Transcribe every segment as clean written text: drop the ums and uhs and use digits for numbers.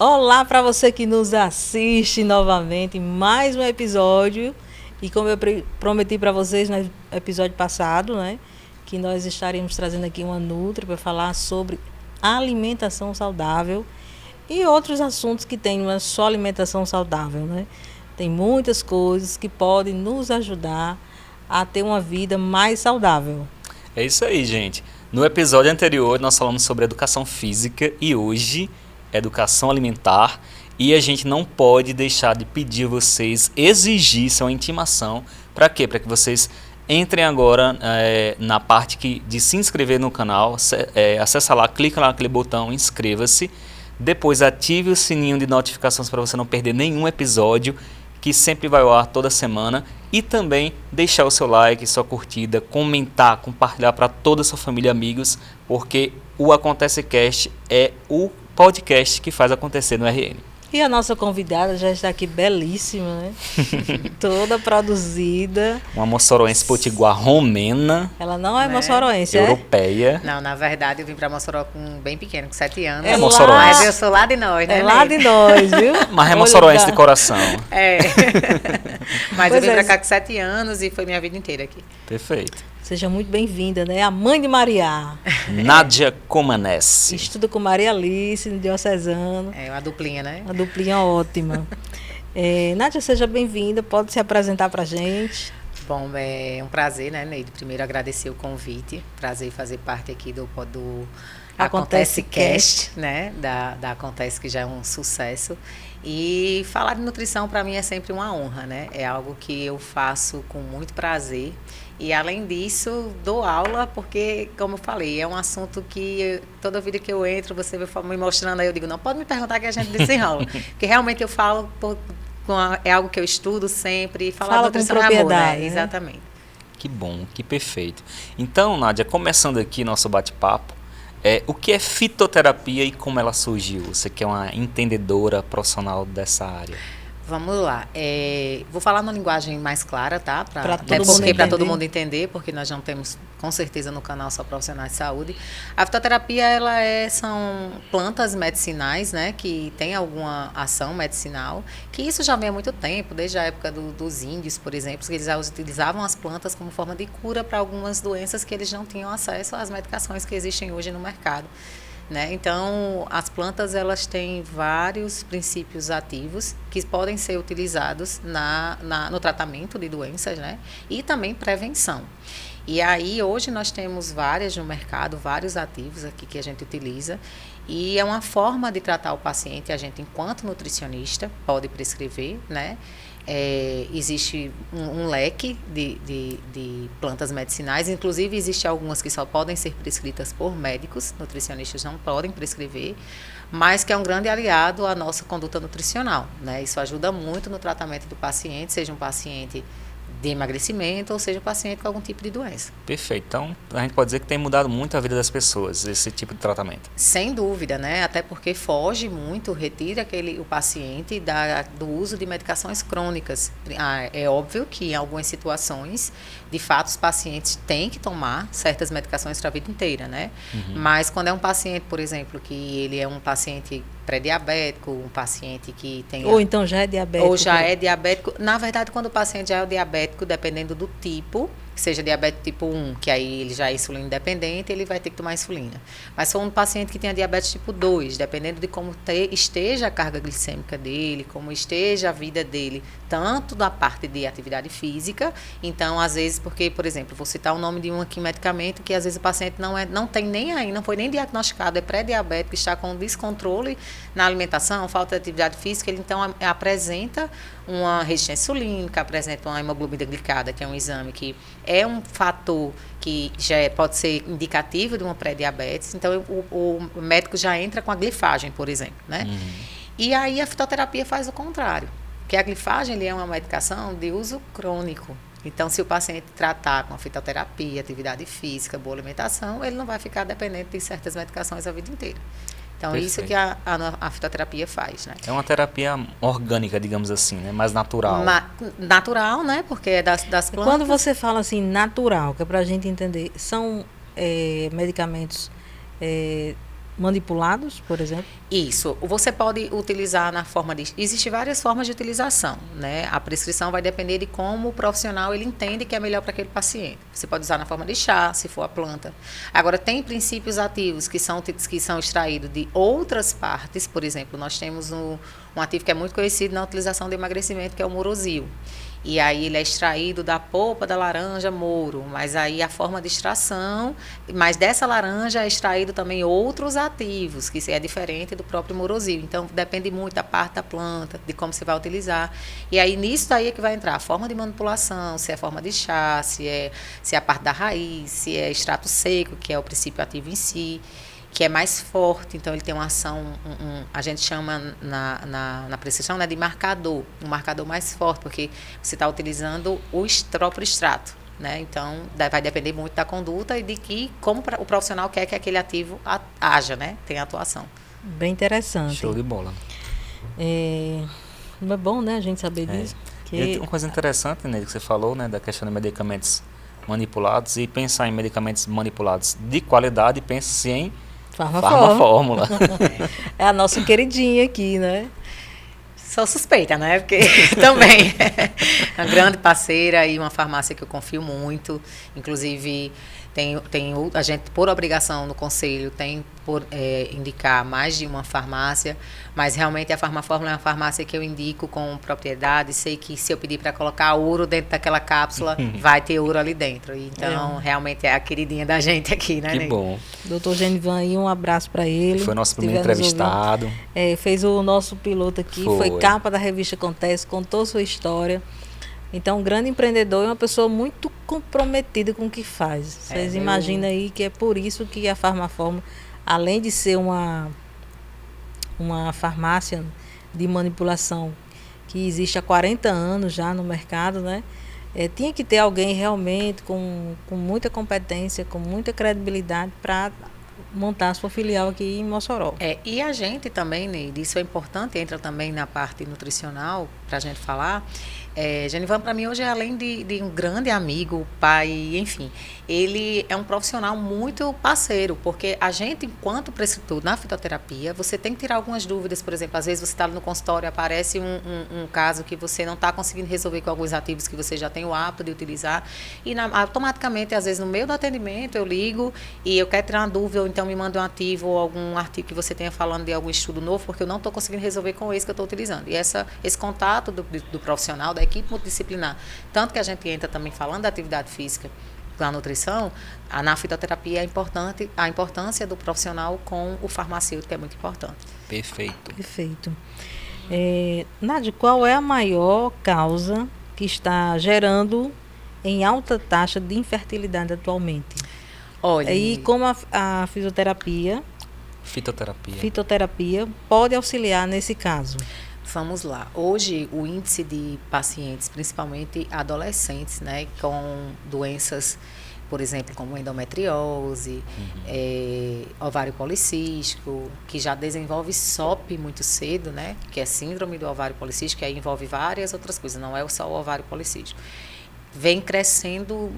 Olá para você que nos assiste novamente em mais um episódio. E como eu prometi para vocês no episódio passado, né, que nós estaríamos trazendo aqui uma Nutri para falar sobre alimentação saudável e outros assuntos que tem, não é só alimentação saudável, né? Tem muitas coisas que podem nos ajudar a ter uma vida mais saudável. É isso aí, gente. No episódio anterior nós falamos sobre educação física e hoje educação alimentar, e a gente não pode deixar de pedir a vocês, exigir, isso é uma intimação. Para quê? Para que vocês entrem agora na parte de se inscrever no canal, acessa lá, clica lá naquele botão, inscreva-se, depois ative o sininho de notificações para você não perder nenhum episódio, que sempre vai ao ar toda semana, e também deixar o seu like, sua curtida, comentar, compartilhar para toda a sua família e amigos, porque o Acontece Cast é o podcast que faz acontecer no RN. E a nossa convidada já está aqui belíssima, né? Toda produzida. Uma moçoroense potiguar romena. Ela não é moçoroense, europeia. Não, na verdade eu vim para Mossoró bem pequeno, com 7 anos. É moçoroense. Mas eu sou lá de nós, né? É lá de nós, viu? Mas é moçoroense de coração. É. Mas Pois eu vim para cá com 7 anos e foi minha vida inteira aqui. Perfeito. Seja muito bem-vinda, né? A mãe de Maria. Nádia Comanesse. Estuda com Maria Alice, no Diocesano. É uma duplinha, né? Uma duplinha ótima. Nádia, seja bem-vinda. Pode se apresentar pra gente. Bom, é um prazer, né, Neide? Primeiro agradecer o convite. Prazer fazer parte aqui do Acontece Cast, né? Da Acontece, que já é um sucesso. E falar de nutrição para mim é sempre uma honra, né? É algo que eu faço com muito prazer. E além disso, dou aula porque, como eu falei, é um assunto que toda vida que eu entro, você vai me mostrando, aí eu digo, não, pode me perguntar que a gente desenrola. Porque realmente eu falo, é algo que eu estudo sempre, falar de nutrição é amor, né? Exatamente. Que bom, que perfeito. Então, Nádia, começando aqui nosso bate-papo, o que é fitoterapia e como ela surgiu? Você que é uma entendedora profissional dessa área. Vamos lá. Vou falar numa linguagem mais clara, tá? Para todo mundo entender, porque nós não temos, com certeza, no canal só profissionais de saúde. A fitoterapia, são plantas medicinais, né? Que tem alguma ação medicinal, que isso já vem há muito tempo, desde a época dos índios, por exemplo, que eles utilizavam as plantas como forma de cura para algumas doenças que eles não tinham acesso às medicações que existem hoje no mercado. Né? Então, as plantas elas têm vários princípios ativos que podem ser utilizados no tratamento de doenças, né? E também prevenção. E aí, hoje nós temos várias no mercado, vários ativos aqui que a gente utiliza. E é uma forma de tratar o paciente, a gente, enquanto nutricionista, pode prescrever, né? Existe um leque de plantas medicinais, inclusive existe algumas que só podem ser prescritas por médicos, nutricionistas não podem prescrever, mas que é um grande aliado à nossa conduta nutricional, né? Isso ajuda muito no tratamento do paciente, seja um paciente de emagrecimento ou seja um paciente com algum tipo de doença. Perfeito. Então, a gente pode dizer que tem mudado muito a vida das pessoas, esse tipo de tratamento. Sem dúvida, né? Até porque foge muito, retira o paciente do uso de medicações crônicas. É óbvio que em algumas situações, de fato, os pacientes têm que tomar certas medicações para a vida inteira, né? Uhum. Mas quando é um paciente, por exemplo, que ele é um paciente pré-diabético, um paciente que tem... Ou então já é diabético. Ou já é diabético. Na verdade, quando o paciente já é diabético, dependendo do tipo, que seja diabetes tipo 1, que aí ele já é insulina independente, ele vai ter que tomar insulina. Mas se for um paciente que tenha diabetes tipo 2, dependendo de como esteja a carga glicêmica dele, como esteja a vida dele, tanto da parte de atividade física, então, às vezes, porque, por exemplo, vou citar o nome de um aqui, medicamento, que às vezes o paciente não tem nem aí, não foi nem diagnosticado, é pré-diabético, está com descontrole na alimentação, falta de atividade física, ele então apresenta uma resistência insulínica, apresenta uma hemoglobina glicada, que é um exame que é um fator que já pode ser indicativo de uma pré-diabetes. Então, o médico já entra com a glifagem, por exemplo, né? Uhum. E aí, a fitoterapia faz o contrário. Porque a glifagem é uma medicação de uso crônico. Então, se o paciente tratar com a fitoterapia, atividade física, boa alimentação, ele não vai ficar dependente de certas medicações a vida inteira. Então, perfeito. Isso que a fitoterapia faz, né? É uma terapia orgânica, digamos assim, né? Mais natural. Natural, né? Porque é das plantas. Quando você fala assim, natural, que é para a gente entender, são medicamentos manipulados, por exemplo? Isso. Você pode utilizar na forma de... Existem várias formas de utilização, né? A prescrição vai depender de como o profissional ele entende que é melhor para aquele paciente. Você pode usar na forma de chá, se for a planta. Agora, tem princípios ativos que são extraídos de outras partes. Por exemplo, nós temos um ativo que é muito conhecido na utilização de emagrecimento, que é o Morosil. E aí ele é extraído da polpa da laranja Moro, mas aí a forma de extração, mas dessa laranja é extraído também outros ativos, que é diferente do próprio Morosil. Então depende muito da parte da planta, de como você vai utilizar. E aí nisso daí é que vai entrar a forma de manipulação, se é forma de chá, se é a parte da raiz, se é extrato seco, que é o princípio ativo em si, que é mais forte, então ele tem uma ação, a gente chama na prescrição, né, de marcador, um marcador mais forte, porque você está utilizando o próprio extrato, né? Então vai depender muito da conduta e de como o profissional quer que aquele ativo haja, né? Tenha atuação. Bem interessante. Show de bola. É bom, né, a gente saber disso. E uma coisa interessante, né, que você falou, né, da questão de medicamentos manipulados, e pensar em medicamentos manipulados de qualidade, pense em Farmafórmula. É a nossa queridinha aqui, né? Sou suspeita, né? Porque também é uma grande parceira e uma farmácia que eu confio muito. Inclusive, a gente, por obrigação no conselho, tem por indicar mais de uma farmácia, mas realmente a Farmafórmula é uma farmácia que eu indico com propriedade. Sei que se eu pedir para colocar ouro dentro daquela cápsula, vai ter ouro ali dentro. Então, realmente é a queridinha da gente aqui, né, Que Ney? bom. Doutor Genivan aí, um abraço para ele. Foi nosso primeiro entrevistado. Fez o nosso piloto aqui, foi capa da revista Acontece, contou sua história. Então, um grande empreendedor e uma pessoa muito comprometida com o que faz. Vocês imaginam aí que é por isso que a Farmafórmula, além de ser uma farmácia de manipulação que existe há 40 anos já no mercado, né? Tinha que ter alguém realmente com muita competência, com muita credibilidade para montar a sua filial aqui em Mossoró. E a gente também, Neide, isso é importante, entra também na parte nutricional, para a gente falar. Genivan, para mim, hoje, além de um grande amigo, pai, enfim, ele é um profissional muito parceiro, porque a gente, enquanto prescritor na fitoterapia, você tem que tirar algumas dúvidas. Por exemplo, às vezes você está no consultório, aparece um caso que você não está conseguindo resolver com alguns ativos que você já tem o hábito de utilizar, e automaticamente, às vezes, no meio do atendimento, eu ligo e eu quero tirar uma dúvida, ou então me manda um ativo ou algum artigo que você tenha falando de algum estudo novo, porque eu não estou conseguindo resolver com esse que eu estou utilizando. E esse contato do profissional, da equipe multidisciplinar, tanto que a gente entra também falando da atividade física, da nutrição, na fitoterapia a importância do profissional com o farmacêutico é muito importante. Perfeito. Nádia, qual é a maior causa que está gerando em alta taxa de infertilidade atualmente? Olha, e como a fitoterapia pode auxiliar nesse caso? Vamos lá. Hoje, o índice de pacientes, principalmente adolescentes, né, com doenças, por exemplo, como endometriose, ovário policístico, que já desenvolve SOP muito cedo, né, que é síndrome do ovário policístico, que aí envolve várias outras coisas, não é só o ovário policístico. Vem crescendo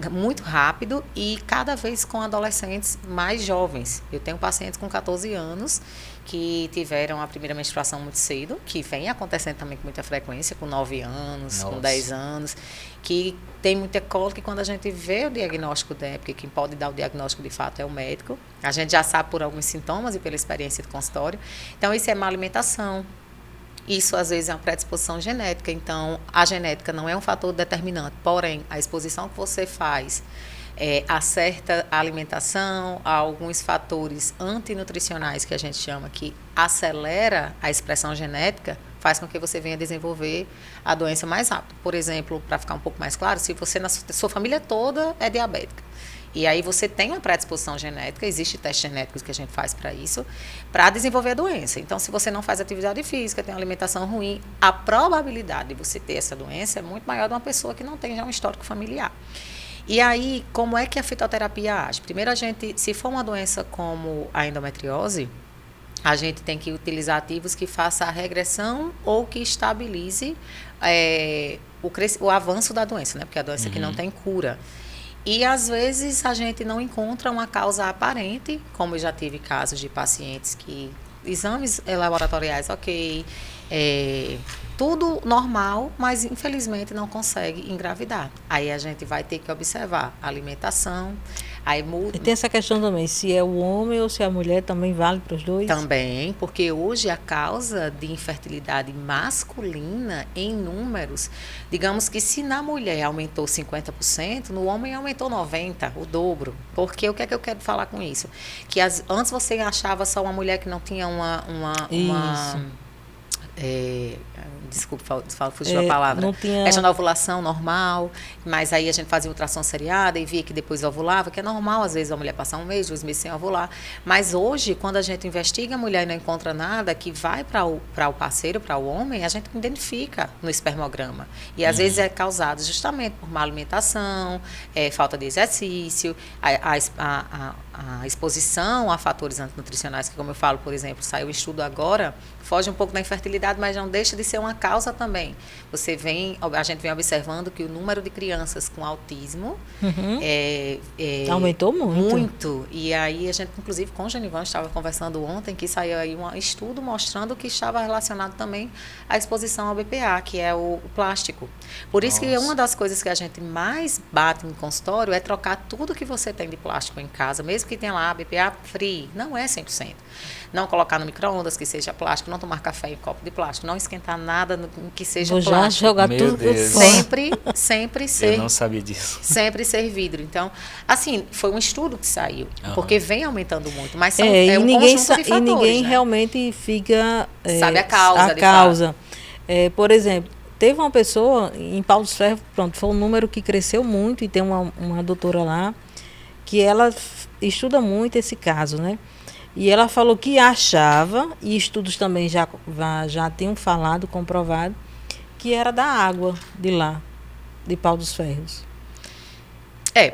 muito rápido e cada vez com adolescentes mais jovens. Eu tenho pacientes com 14 anos que tiveram a primeira menstruação muito cedo, que vem acontecendo também com muita frequência, com 9 anos, com 10 anos, que tem muita cólica e quando a gente vê o diagnóstico dela, porque quem pode dar o diagnóstico de fato é o médico, a gente já sabe por alguns sintomas e pela experiência do consultório. Então, isso é má alimentação. Isso, às vezes, é uma predisposição genética. Então, a genética não é um fator determinante. Porém, a exposição que você faz a certa alimentação, a alguns fatores antinutricionais, que a gente chama, que acelera a expressão genética, faz com que você venha desenvolver a doença mais rápido. Por exemplo, para ficar um pouco mais claro, se você, na sua família toda, é diabética, e aí você tem uma predisposição genética, existem testes genéticos que a gente faz para isso, para desenvolver a doença. Então, se você não faz atividade física, tem uma alimentação ruim, a probabilidade de você ter essa doença é muito maior de uma pessoa que não tem já um histórico familiar. E aí, como é que a fitoterapia age? Primeiro, se for uma doença como a endometriose, a gente tem que utilizar ativos que façam a regressão ou que estabilize o avanço da doença, né? Porque a doença que não tem cura. E às vezes a gente não encontra uma causa aparente, como eu já tive casos de pacientes que exames laboratoriais, ok, tudo normal, mas infelizmente não consegue engravidar. Aí a gente vai ter que observar a alimentação, aí muda. E tem essa questão também, se é o homem ou se é a mulher, também vale para os dois? Também, porque hoje a causa de infertilidade masculina em números, digamos que se na mulher aumentou 50%, no homem aumentou 90%, o dobro. Porque o que é que eu quero falar com isso? Que antes você achava só uma mulher que não tinha desculpa, fugiu a palavra. Não tinha... Questão da ovulação normal, mas aí a gente fazia ultrassom seriada e via que depois ovulava, que é normal, às vezes a mulher passar 1 mês, 2 meses sem ovular. Mas hoje, quando a gente investiga a mulher e não encontra nada que vai para o parceiro, para o homem, a gente identifica no espermograma. E às vezes é causado justamente por má alimentação, falta de exercício, a exposição a fatores antinutricionais, que como eu falo, por exemplo, saiu um estudo agora, foge um pouco da infertilidade, mas não deixa de ser uma causa também. A gente vem observando que o número de crianças com autismo aumentou muito. Muito. E aí a gente, inclusive, com o Genivan, estava conversando ontem, que saiu aí um estudo mostrando que estava relacionado também à exposição ao BPA, que é o plástico. Por isso que uma das coisas que a gente mais bate no consultório é trocar tudo que você tem de plástico em casa, mesmo que tenha lá BPA free, não é 100%. Não colocar no micro-ondas, que seja plástico, não tomar café em copo de plástico, não esquentar nada que seja Vou plástico. Já jogar Meu tudo Deus. Sempre ser. Eu não sabia disso. Sempre ser vidro. Então, assim, foi um estudo que saiu, porque vem aumentando muito, mas são, e um ninguém conjunto de fatores, e ninguém né? realmente fica... Sabe a causa, de causa. Por exemplo, teve uma pessoa em Paulo dos Ferros, pronto, foi um número que cresceu muito, e tem uma doutora lá, que ela estuda muito esse caso, né? E ela falou que achava, e estudos também já tinham falado, comprovado, que era da água de lá, de Pau dos Ferros.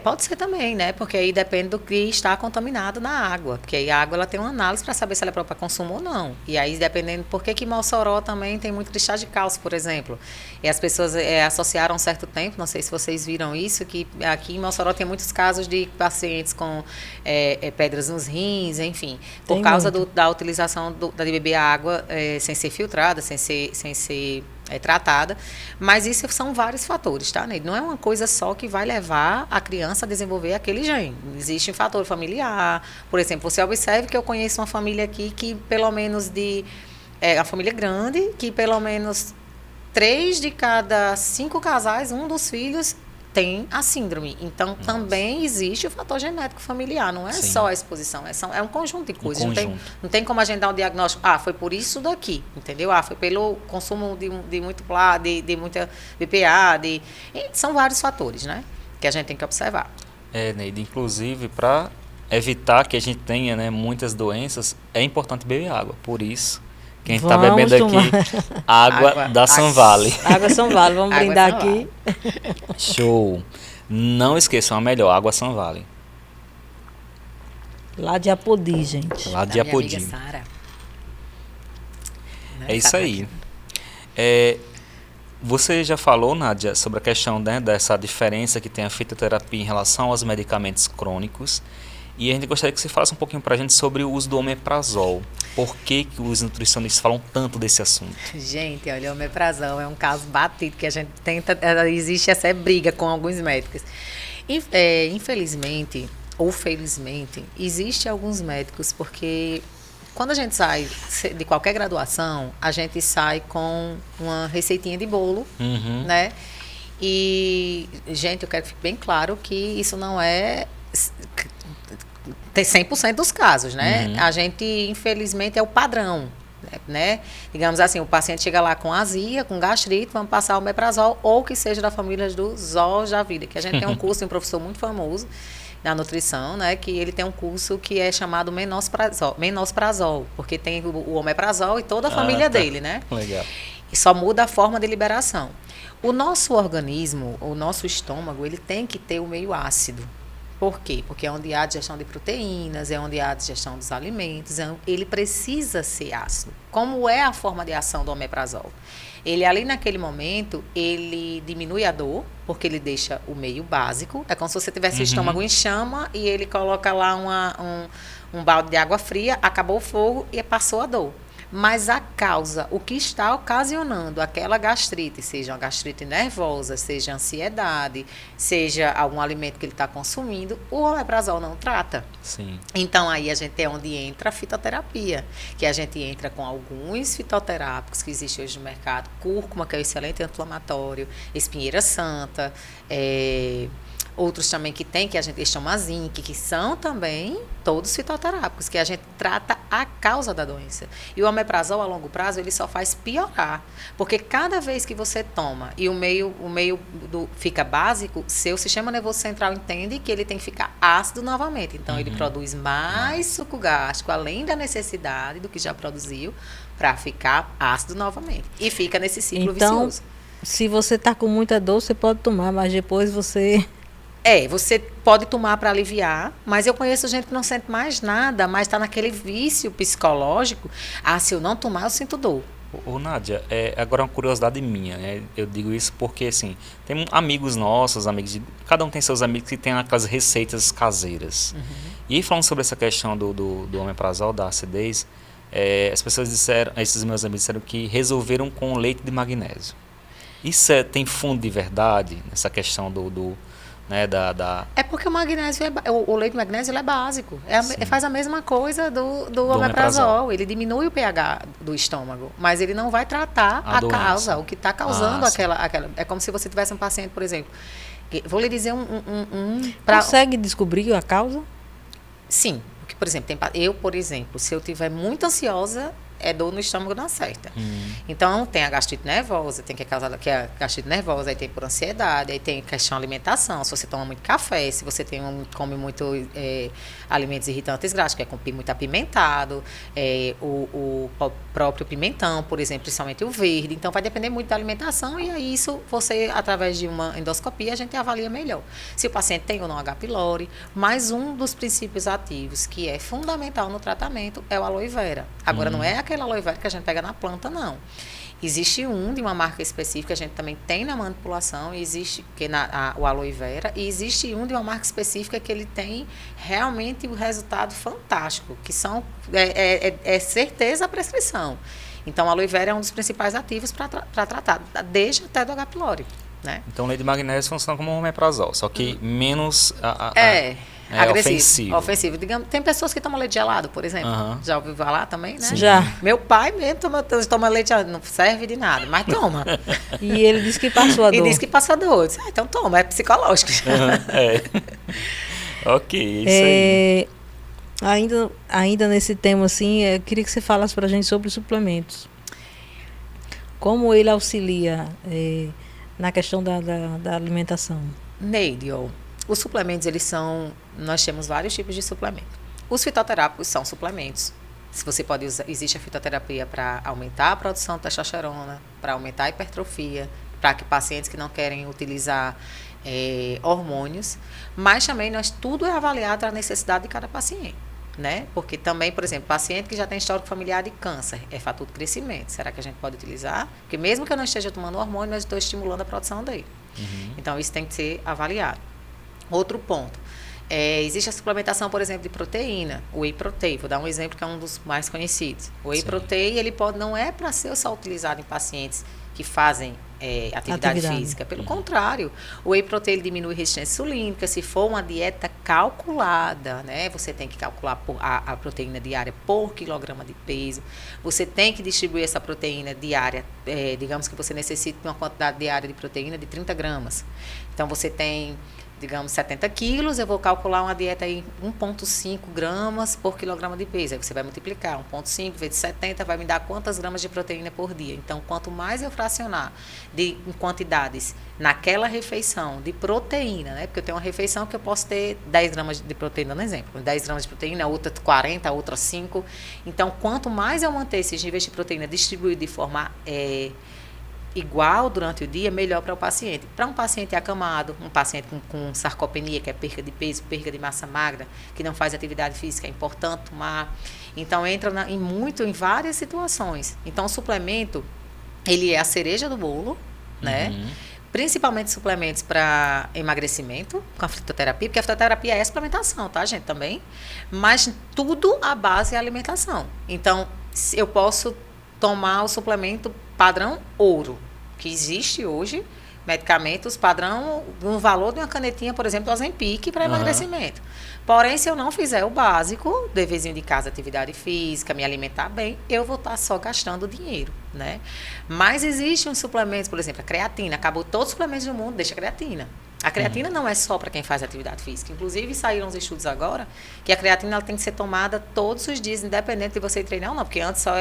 Pode ser também, né? Porque aí depende do que está contaminado na água. Porque aí a água ela tem uma análise para saber se ela é própria para consumo ou não. E aí, dependendo, por que Mossoró também tem muito cristal de cálcio, por exemplo. E as pessoas associaram um certo tempo, não sei se vocês viram isso, que aqui em Mossoró tem muitos casos de pacientes com pedras nos rins, enfim. Por causa da utilização de beber a água sem ser filtrada, sem ser tratada, mas isso são vários fatores, tá, Neide? Não é uma coisa só que vai levar a criança a desenvolver aquele gene. Existe um fator familiar, por exemplo, você observe que eu conheço uma família aqui que pelo menos uma família grande, que pelo menos 3 de cada 5 casais, um dos filhos tem a síndrome. Então, também existe o fator genético familiar. Não é só a exposição. É um conjunto de coisas. Não tem como a gente dar um diagnóstico. Foi por isso daqui. Entendeu? Foi pelo consumo de muito plá, de muita BPA. São vários fatores, né? Que a gente tem que observar. Neide, inclusive, para evitar que a gente tenha, né, muitas doenças, é importante beber água. Por isso, quem está bebendo aqui, água da Sanvale. Água Sanvale, vamos brindar aqui. Show. Não esqueçam a melhor, água Sanvale. Lá de Apodi, gente. Lá de Apodi. Minha amiga Sara. É isso aí. Você já falou, Nádia, sobre a questão, né, dessa diferença que tem a fitoterapia em relação aos medicamentos crônicos. E a gente gostaria que você falasse um pouquinho para a gente sobre o uso do omeprazol. Por que os nutricionistas falam tanto desse assunto? Gente, olha, o omeprazol é um caso batido que a gente tenta... Existe essa briga com alguns médicos. Infelizmente, ou felizmente, existe alguns médicos, porque quando a gente sai de qualquer graduação, a gente sai com uma receitinha de bolo, né? E, gente, eu quero que fique bem claro que isso não é... Tem 100% dos casos, né? A gente, infelizmente, é o padrão, né? Digamos assim, o paciente chega lá com azia, com gastrite, vamos passar o omeprazol, ou que seja da família do Zol da vida, que a gente tem um curso de um professor muito famoso na nutrição, né? Que ele tem um curso que é chamado Menosprazol, porque tem o omeprazol e toda a família dele, né? Legal. E só muda a forma de liberação. O nosso organismo, o nosso estômago, ele tem que ter o meio ácido. Por quê? Porque é onde há digestão de proteínas, é onde há digestão dos alimentos, ele precisa ser ácido. Como é a forma de ação do omeprazol? Ele ali naquele momento, ele diminui a dor, porque ele deixa o meio básico. É como se você tivesse o estômago em chama e ele coloca lá um balde de água fria, acabou o fogo e passou a dor. Mas a causa, o que está ocasionando aquela gastrite, seja uma gastrite nervosa, seja ansiedade, seja algum alimento que ele está consumindo, o omeprazol não trata. Sim. Então, aí a gente é onde entra a fitoterapia, que a gente entra com alguns fitoterápicos que existem hoje no mercado, cúrcuma, que é um excelente anti-inflamatório, espinheira santa, outros também que tem, que a gente chama zinc, que são também todos fitoterápicos, que a gente trata a causa da doença. E o omeprazol, a longo prazo, ele só faz piorar. Porque cada vez que você toma e o meio fica básico, seu sistema nervoso central entende que ele tem que ficar ácido novamente. Então, ele produz mais suco gástrico, além da necessidade do que já produziu, para ficar ácido novamente. E fica nesse ciclo vicioso. Se você está com muita dor, você pode tomar, mas depois você... Você pode tomar para aliviar, mas eu conheço gente que não sente mais nada, mas está naquele vício psicológico. Se eu não tomar, eu sinto dor. Ô Nádia, agora uma curiosidade minha, né? Eu digo isso porque, assim, tem amigos nossos, cada um tem seus amigos que tem aquelas receitas caseiras. E aí, falando sobre essa questão do omeprazol, da acidez, as pessoas disseram, esses meus amigos disseram que resolveram com leite de magnésio. Isso tem fundo de verdade, nessa questão né, É porque o magnésio, o leite de magnésio ele é básico. Faz a mesma coisa do omeprazol. Ele diminui o pH do estômago, mas ele não vai tratar a causa, o que está causando aquela. É como se você tivesse um paciente, por exemplo. Vou lhe dizer Consegue descobrir a causa? Sim. Porque, por exemplo, por exemplo, se eu estiver muito ansiosa, é dor no estômago não acerta. Então, tem a gastrite nervosa, tem que é gastrite nervosa, aí tem por ansiedade, aí tem questão de alimentação, se você toma muito café, se você come muito alimentos irritantes grátis, que é muito apimentado, o próprio pimentão, por exemplo, principalmente o verde. Então, vai depender muito da alimentação e aí isso, você, através de uma endoscopia, a gente avalia melhor. Se o paciente tem ou não H. pylori, mas um dos princípios ativos que é fundamental no tratamento é o aloe vera. Agora, não é aquele aloe vera que a gente pega na planta, não. Existe de uma marca específica, a gente também tem na manipulação, existe o aloe vera, e existe de uma marca específica que ele tem realmente o resultado fantástico, que são certeza a prescrição. Então, o aloe vera é um dos principais ativos para tratar, desde até do H. pylori. Né? Então, o leite de magnésio funciona como um omeprazol, só que menos agressivo. Ofensivo. Digamos, tem pessoas que tomam leite gelado, por exemplo. Já ouviu falar também, né? Sim. Já. Meu pai mesmo toma leite gelado. Não serve de nada, mas toma. E ele disse que passou a dor. E disse que passa a dor. Eu disse, então toma, é psicológico. Ok, isso aí. Ainda nesse tema, assim, eu queria que você falasse pra gente sobre os suplementos. Como ele auxilia na questão da alimentação? Neide, os suplementos, nós temos vários tipos de suplementos. Os fitoterápicos são suplementos. Se você pode usar, existe a fitoterapia para aumentar a produção de testosterona, para aumentar a hipertrofia, para pacientes que não querem utilizar hormônios, mas também tudo é avaliado a necessidade de cada paciente. Né? Porque também, por exemplo, paciente que já tem histórico familiar de câncer, é fator de crescimento. Será que a gente pode utilizar? Porque mesmo que eu não esteja tomando hormônio, mas estou estimulando a produção dele. Então, isso tem que ser avaliado. Outro ponto. Existe a suplementação, por exemplo, de proteína, o whey protein. Vou dar um exemplo que é um dos mais conhecidos. O whey protein, ele não é para ser só utilizado em pacientes que fazem atividade física. Pelo contrário, o whey protein diminui resistência insulínica. Se for uma dieta calculada, né, você tem que calcular a proteína diária por quilograma de peso. Você tem que distribuir essa proteína diária. Digamos que você necessita de uma quantidade diária de proteína de 30 gramas. Então, você tem, digamos, 70 quilos, eu vou calcular uma dieta aí 1,5 gramas por quilograma de peso. Aí você vai multiplicar 1,5 vezes 70, vai me dar quantas gramas de proteína por dia. Então, quanto mais eu fracionar em quantidades naquela refeição de proteína, né? Porque eu tenho uma refeição que eu posso ter 10 gramas de proteína, no exemplo. 10 gramas de proteína, outra 40, outra 5. Então, quanto mais eu manter esses níveis de proteína distribuídos de forma igual durante o dia, melhor para o paciente. Para um paciente acamado, um paciente com sarcopenia, que é perda de peso, perda de massa magra, que não faz atividade física, é importante tomar. Então, entra em várias situações. Então, o suplemento, ele é a cereja do bolo, né? Principalmente suplementos para emagrecimento, com a fitoterapia, porque a fitoterapia é suplementação, tá, gente, também? Mas tudo a base é alimentação. Então, eu posso tomar o suplemento padrão ouro, que existe hoje, medicamentos padrão, no valor de uma canetinha, por exemplo, do Ozempic para emagrecimento. Porém, se eu não fizer o básico, deverzinho de casa, atividade física, me alimentar bem, eu vou estar só gastando dinheiro, né? Mas existem uns suplementos, por exemplo, a creatina. Acabou todos os suplementos do mundo, deixa a creatina. A creatina não é só para quem faz atividade física. Inclusive, saíram os estudos agora que a creatina ela tem que ser tomada todos os dias, independente de você treinar ou não. Porque antes só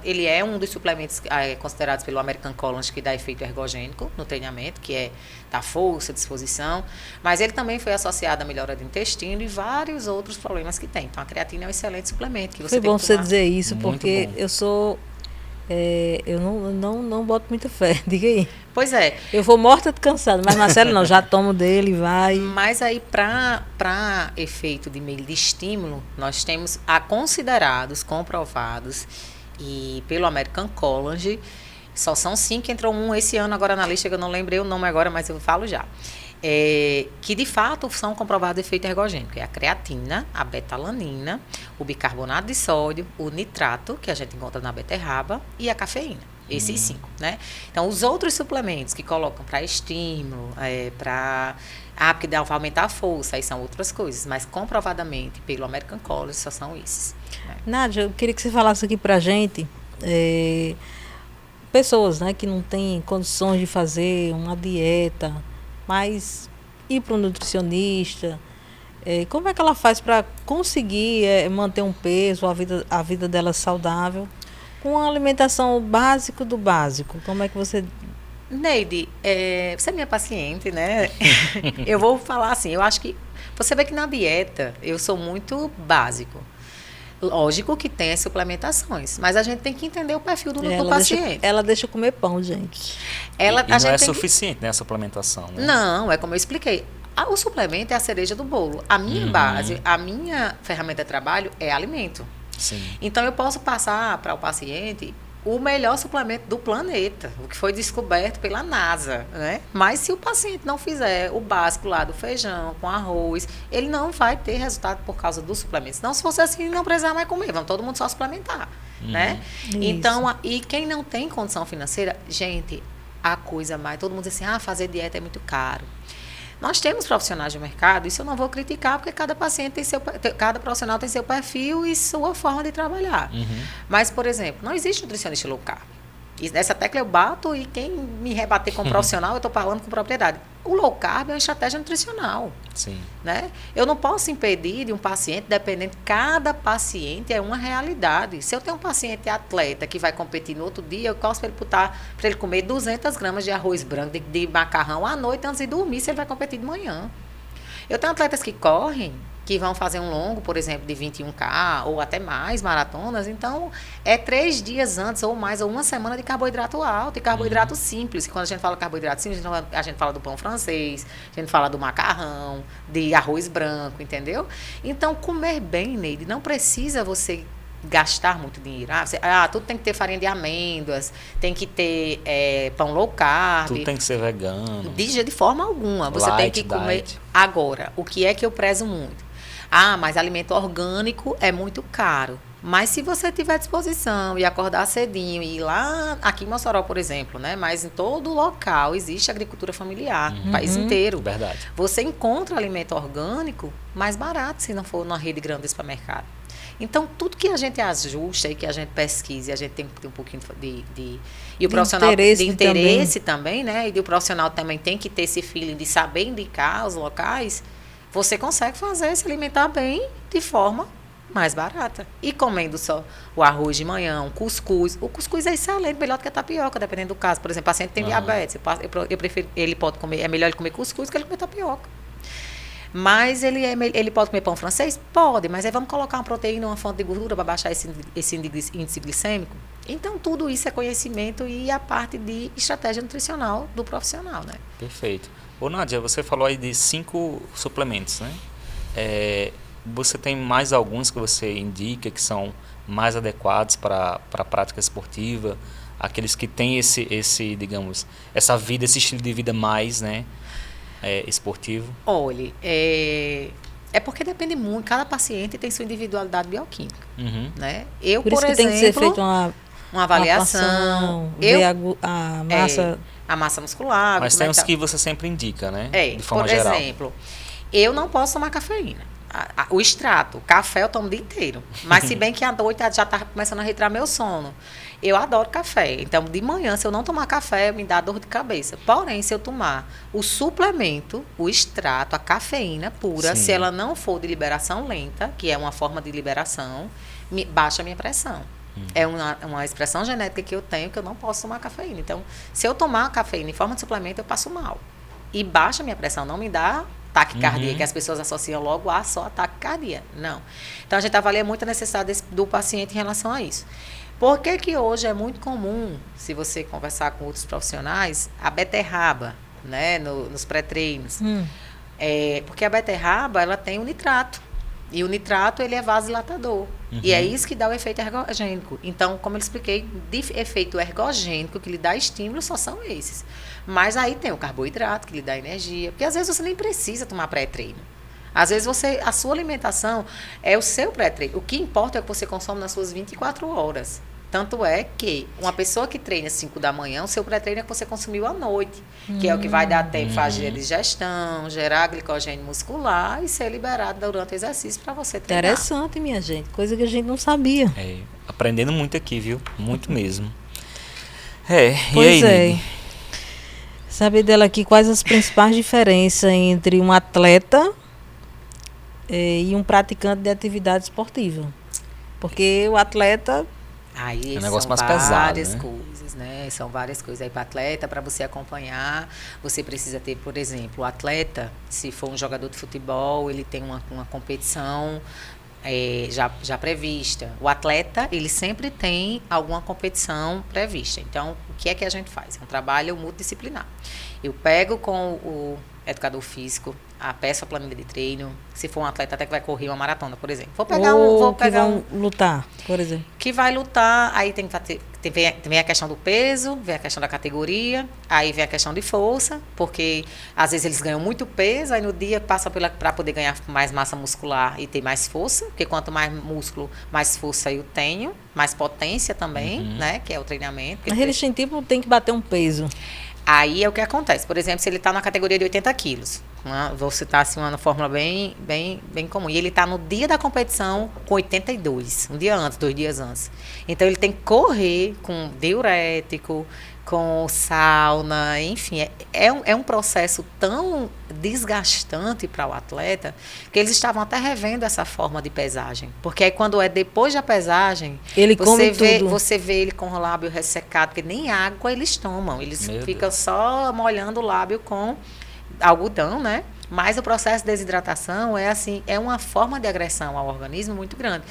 ele é um dos suplementos considerados pelo American College que dá efeito ergogênico no treinamento, que é da força, disposição. Mas ele também foi associado à melhora do intestino e vários outros problemas que tem. Então, a creatina é um excelente suplemento. Que você Foi tem bom que você tomar. dizer isso, Muito porque bom. eu sou... eu não boto muita fé, diga aí. Pois é. Eu vou morta de cansada, mas Marcelo não, já tomo dele, vai. Mas aí, para efeito de meio de estímulo, nós temos considerados, comprovados, e pelo American College, só são 5, entrou um esse ano agora na lista, que eu não lembrei o nome agora, mas eu falo já. Que de fato são comprovados efeito ergogênico. É a creatina, a betalanina, o bicarbonato de sódio, o nitrato, que a gente encontra na beterraba, e a cafeína. Esses 5, né? Então, os outros suplementos que colocam para estímulo, porque dá para aumentar a força, aí são outras coisas. Mas, comprovadamente, pelo American College, só são esses. Né? Nádia, eu queria que você falasse aqui pra gente, pessoas, né, que não têm condições de fazer uma dieta, mas ir para um nutricionista, como é que ela faz para conseguir manter um peso, a vida dela saudável, com uma alimentação básico do básico? Como é que você... Neide, você é minha paciente, né? Eu vou falar assim, eu acho que... Você vê que na dieta eu sou muito básico. Lógico que tem as suplementações, mas a gente tem que entender o perfil do paciente. Ela deixa eu comer pão, gente. E não é suficiente, né, a suplementação, né? Não, é como eu expliquei. O suplemento é a cereja do bolo. A minha base, a minha ferramenta de trabalho é alimento. Sim. Então, eu posso passar para o paciente o melhor suplemento do planeta, o que foi descoberto pela NASA, né? Mas se o paciente não fizer o básico lá do feijão com arroz, ele não vai ter resultado por causa dos suplementos. Não, se fosse assim, não precisar mais comer, vamos todo mundo só suplementar, né? Isso. Então, e quem não tem condição financeira, gente, a coisa mais, todo mundo diz assim, fazer dieta é muito caro. Nós temos profissionais de mercado, isso eu não vou criticar, porque cada paciente cada profissional tem seu perfil e sua forma de trabalhar. Mas, por exemplo, não existe nutricionista low carb. Essa tecla eu bato e quem me rebater como profissional, eu estou falando com propriedade. O low carb é uma estratégia nutricional. Sim. Né? Eu não posso impedir de um paciente, dependendo, cada paciente é uma realidade. Se eu tenho um paciente atleta que vai competir no outro dia, eu posso para ele comer 200 gramas de arroz branco, de macarrão à noite antes de dormir, se ele vai competir de manhã. Eu tenho atletas que correm, que vão fazer um longo, por exemplo, de 21K ou até mais maratonas, então é 3 dias antes ou mais, ou uma semana de carboidrato alto e carboidrato simples. E quando a gente fala carboidrato simples, a gente fala do pão francês, a gente fala do macarrão, de arroz branco, entendeu? Então, comer bem, Neide, não precisa você gastar muito dinheiro. Tudo tem que ter farinha de amêndoas, tem que ter pão low carb. Tudo tem que ser vegano. De forma alguma. Você tem que comer. Diet. Agora, o que é que eu prezo muito? Mas alimento orgânico é muito caro. Mas se você tiver disposição e acordar cedinho e ir lá, aqui em Mossoró, por exemplo, né? Mas em todo local existe agricultura familiar, no país inteiro. Verdade. Você encontra alimento orgânico mais barato se não for numa rede grande de supermercado. Então, tudo que a gente ajusta e que a gente pesquisa, a gente tem que ter um pouquinho e o profissional de interesse também, né? E o profissional também tem que ter esse feeling de saber indicar os locais. Você consegue se alimentar bem de forma mais barata. E comendo só o arroz de manhã, um cuscuz. O cuscuz é excelente, melhor do que a tapioca, dependendo do caso. Por exemplo, o paciente tem diabetes. Eu prefiro, ele pode comer, é melhor ele comer cuscuz que ele comer tapioca. Mas ele pode comer pão francês? Pode, mas aí vamos colocar uma proteína, uma fonte de gordura para baixar esse índice glicêmico? Então, tudo isso é conhecimento e a parte de estratégia nutricional do profissional, né? Perfeito. Ô, Nádia, você falou aí de 5 suplementos, né? Você tem mais alguns que você indica que são mais adequados para a prática esportiva? Aqueles que têm digamos, essa vida, esse estilo de vida mais, né, esportivo? Olha, é porque depende muito, cada paciente tem sua individualidade bioquímica, né? Eu, por isso que exemplo, tem que ser feita uma avaliação, ver a massa... a massa muscular. Mas tem uns que você sempre indica, né? De forma por geral. exemplo, eu não posso tomar cafeína. O extrato, café eu tomo o dia inteiro. Mas se bem que à noite já está começando a retirar meu sono. Eu adoro café. Então, de manhã, se eu não tomar café, me dá dor de cabeça. Porém, se eu tomar o suplemento, o extrato, a cafeína pura, se ela não for de liberação lenta, que é uma forma de liberação, baixa a minha pressão. É uma expressão genética que eu tenho que eu não posso tomar cafeína. Então, se eu tomar cafeína em forma de suplemento, eu passo mal. E baixa a minha pressão, não me dá taquicardia, que as pessoas associam logo a só ataque cardíaco. Não. Então, a gente avalia muito a necessidade do paciente em relação a isso. Por que hoje é muito comum, se você conversar com outros profissionais, a beterraba, né, nos pré-treinos? Porque a beterraba, ela tem o nitrato. E o nitrato, ele é vasodilatador. E é isso que dá o efeito ergogênico. Então, como eu expliquei, de efeito ergogênico, que lhe dá estímulo, só são esses. Mas aí tem o carboidrato, que lhe dá energia. Porque às vezes você nem precisa tomar pré-treino. Às vezes a sua alimentação é o seu pré-treino. O que importa é o que você consome nas suas 24 horas. Tanto é que uma pessoa que treina às 5 da manhã, o seu pré-treino é que você consumiu à noite. Que é o que vai dar tempo de fazer a digestão, gerar glicogênio muscular e ser liberado durante o exercício para você treinar. Interessante, minha gente. Coisa que a gente não sabia. Aprendendo muito aqui, viu? Muito mesmo. Pois e aí, Nini? Saber dela aqui quais as principais diferenças entre um atleta e um praticante de atividade esportiva. Porque o atleta... Aí é um negócio mais várias pesado, né? coisas, né? São várias coisas. Aí para atleta, para você acompanhar, você precisa ter, por exemplo, o atleta, se for um jogador de futebol, ele tem uma competição já prevista. O atleta, ele sempre tem alguma competição prevista. Então, o que é que a gente faz? É um trabalho multidisciplinar. Eu pego com o educador físico, peço a planilha de treino. Se for um atleta até que vai correr uma maratona, por exemplo. Vão lutar, por exemplo. Que vai lutar, aí vem a questão do peso, vem a questão da categoria, aí vem a questão de força, porque às vezes eles ganham muito peso, aí no dia passa para poder ganhar mais massa muscular e ter mais força, porque quanto mais músculo, mais força eu tenho, mais potência também, né, que é o treinamento. Mas eles tem que bater um peso. Aí é o que acontece. Por exemplo, se ele está na categoria de 80 quilos, vou citar assim uma fórmula bem comum, e ele está no dia da competição com 82, um dia antes, 2 dias antes. Então, ele tem que correr com diurético, com sauna, enfim. É um processo tão desgastante para o atleta que eles estavam até revendo essa forma de pesagem. Porque aí quando é depois da pesagem, você vê ele com o lábio ressecado, porque nem água eles tomam. Eles ficam só molhando o lábio com algodão, né? Mas o processo de desidratação é uma forma de agressão ao organismo muito grande.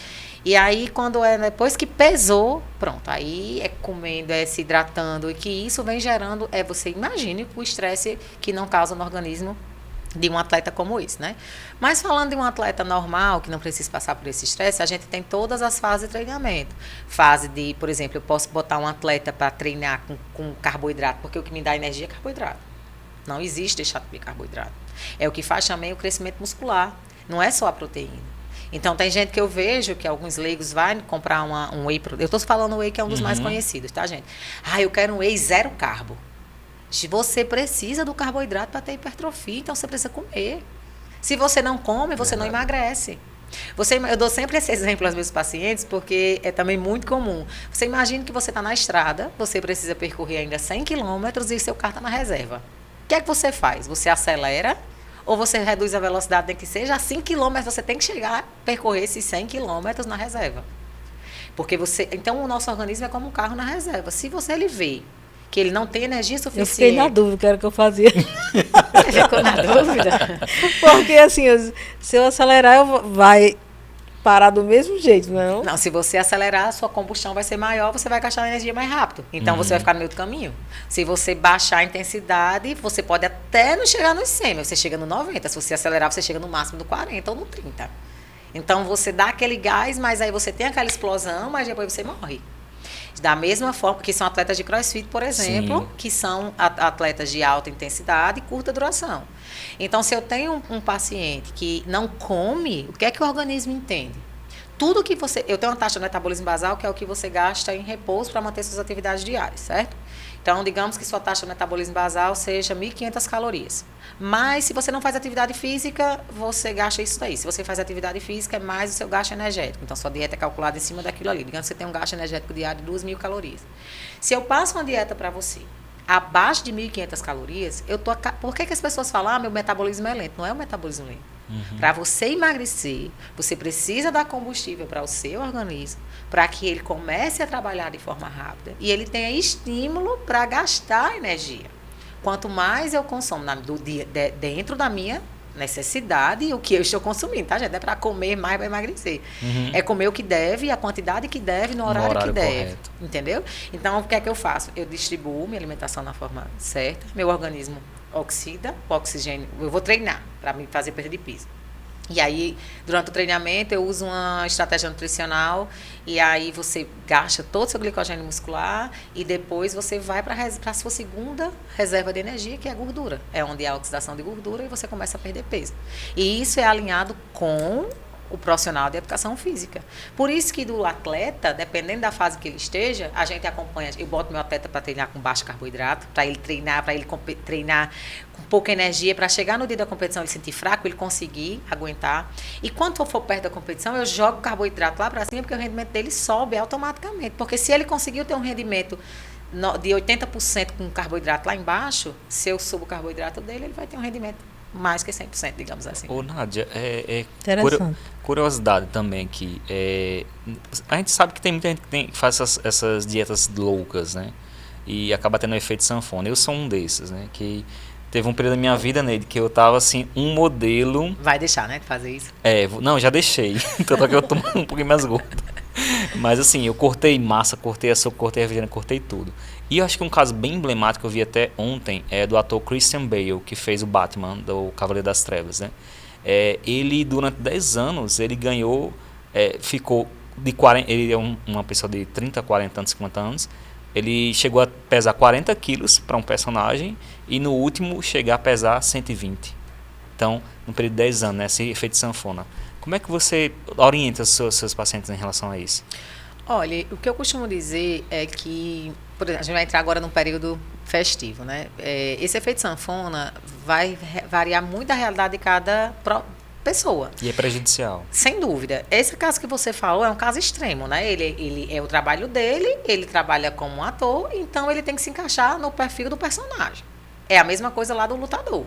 E aí, depois que pesou, pronto, aí é comendo, é se hidratando, e que isso vem gerando, você imagine o estresse que não causa no organismo de um atleta como esse, né? Mas falando de um atleta normal, que não precisa passar por esse estresse, a gente tem todas as fases de treinamento. Fase de, por exemplo, eu posso botar um atleta para treinar com carboidrato, porque o que me dá energia é carboidrato. Não existe deixar de comer carboidrato. É o que faz também o crescimento muscular, não é só a proteína. Então, tem gente que eu vejo que alguns leigos vão comprar um whey protein. Eu estou falando whey que é um dos mais conhecidos, tá, gente? Eu quero um whey 0 carbo. Você precisa do carboidrato para ter hipertrofia, então você precisa comer. Se você não come, você não emagrece. Eu dou sempre esse exemplo aos meus pacientes, porque é também muito comum. Você imagina que você está na estrada, você precisa percorrer ainda 100 quilômetros e seu carro está na reserva. O que é que você faz? Você acelera ou você reduz a velocidade, nem que seja a 5 quilômetros, você tem que percorrer esses 100 quilômetros na reserva. Porque então o nosso organismo é como um carro na reserva. Se ele vê que ele não tem energia suficiente... Eu fiquei na dúvida, que era o que eu fazia. Ficou na dúvida? Porque assim, se eu acelerar, vai parar do mesmo jeito, não? Não, se você acelerar, a sua combustão vai ser maior, você vai gastar energia mais rápido. Então, você vai ficar no meio do caminho. Se você baixar a intensidade, você pode até não chegar nos 100, mas você chega no 90. Se você acelerar, você chega no máximo no 40 ou no 30. Então, você dá aquele gás, mas aí você tem aquela explosão, mas depois você morre. Da mesma forma, que são atletas de CrossFit, por exemplo, Sim. que são atletas de alta intensidade e curta duração. Então, se eu tenho um paciente que não come, o que é que o organismo entende? Tudo que você... Eu tenho uma taxa de metabolismo basal, que é o que você gasta em repouso para manter suas atividades diárias, certo? Então, digamos que sua taxa de metabolismo basal seja 1.500 calorias. Mas, se você não faz atividade física, você gasta isso daí. Se você faz atividade física, é mais o seu gasto energético. Então, sua dieta é calculada em cima daquilo ali. Digamos que você tem um gasto energético diário de 2.000 calorias. Se eu passo uma dieta para você abaixo de 1.500 calorias, por que as pessoas falam, meu metabolismo é lento? Não é o metabolismo lento. Para você emagrecer, você precisa dar combustível para o seu organismo, para que ele comece a trabalhar de forma rápida e ele tenha estímulo para gastar energia. Quanto mais eu consumo dentro da minha necessidade, o que eu estou consumindo, tá, gente? Não é para comer mais para emagrecer. É comer o que deve, a quantidade que deve, no horário que deve. Correto. Entendeu? Então, o que é que eu faço? Eu distribuo minha alimentação na forma certa, meu organismo oxida, o oxigênio, eu vou treinar para me fazer perda de peso. E aí, durante o treinamento, eu uso uma estratégia nutricional e aí você gasta todo o seu glicogênio muscular e depois você vai para a sua segunda reserva de energia, que é a gordura. É onde há a oxidação de gordura e você começa a perder peso. E isso é alinhado com o profissional de educação física. Por isso que do atleta, dependendo da fase que ele esteja, a gente acompanha, eu boto meu atleta para treinar com baixo carboidrato, para ele treinar com pouca energia, para chegar no dia da competição ele sentir fraco, ele conseguir aguentar. E quando for perto da competição, eu jogo carboidrato lá para cima, porque o rendimento dele sobe automaticamente. Porque se ele conseguiu ter um rendimento de 80% com carboidrato lá embaixo, se eu subo o carboidrato dele, ele vai ter um rendimento mais que 100%, digamos assim. Ô, Nádia, Interessante. curiosidade também que a gente sabe que tem muita gente que faz essas dietas loucas, né? E acaba tendo um efeito sanfona. Eu sou um desses, né? Que teve um período da minha vida, nele que eu tava assim, um modelo... Vai deixar, né, de fazer isso? Não, já deixei. Tanto que eu tô um pouquinho mais gordo. Mas assim, eu cortei massa, cortei açúcar, cortei refrigerante, cortei tudo. E eu acho que um caso bem emblemático que eu vi até ontem é do ator Christian Bale, que fez o Batman, do Cavaleiro das Trevas, né? Ele, durante 10 anos, ele ganhou, ficou de 40, ele é uma pessoa de 30, 40 anos, 50 anos, ele chegou a pesar 40 quilos para um personagem e no último chegar a pesar 120. Então, no período de 10 anos, né, esse efeito sanfona. Como é que você orienta os seus pacientes em relação a isso? Olha, o que eu costumo dizer é que, por exemplo, a gente vai entrar agora num período festivo, né? Esse efeito sanfona vai variar muito da realidade de cada pessoa. E é prejudicial. Sem dúvida. Esse caso que você falou é um caso extremo, né? Ele é o trabalho dele, ele trabalha como um ator, então ele tem que se encaixar no perfil do personagem. É a mesma coisa lá do lutador.